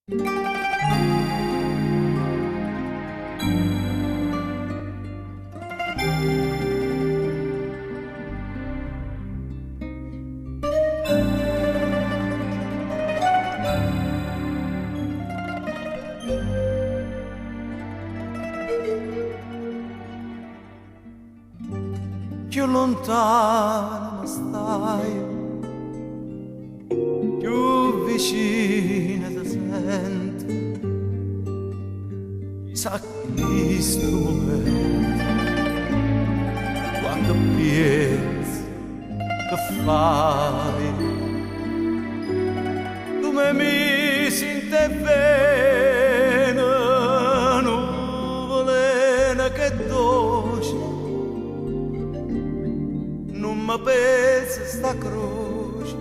Più lontano stai, più vicina ti sento. Chissà che sto momento, quando pensi che fai, tu mi misi in te bene, nuvolena che dolce. Non mi pesa sta croce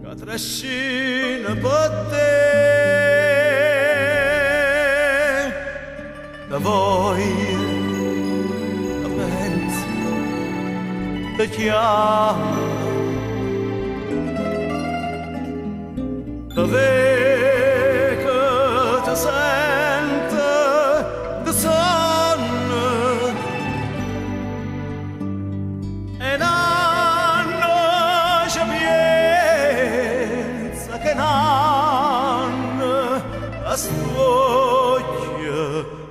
che trascina per te, che voglia, che pensi, che chiama, che vede, che ti sente, che sonno. E nanno sapienza che nanno a stuocchia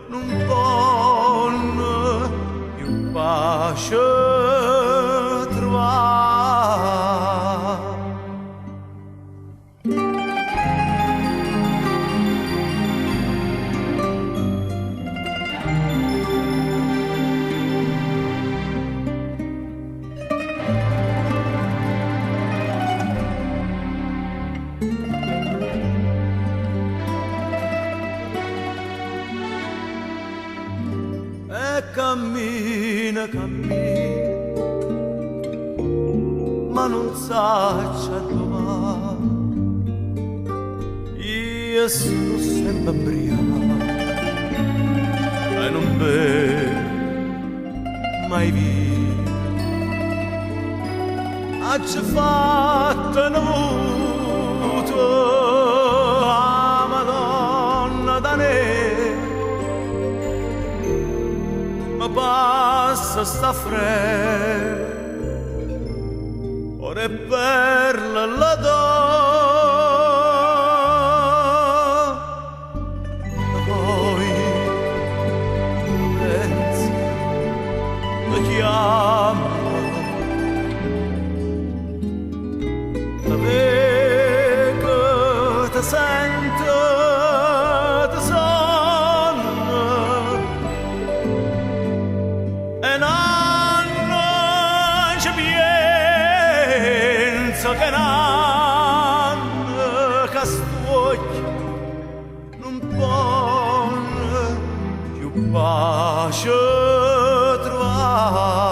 non ponno più pace trovare. Cammina, cammina, ma non sa dove. Io sono sempre imbriaco e non bevo mai via. Oggi fatto un avuto a Madonna da neve. Ma basta sta fredda, ora è perla la do. Ma poi pensi, la chiama, la vedo, ti sento, ti sonno. E nanno ci penso che nanno che stuocchio non può più pace trovare.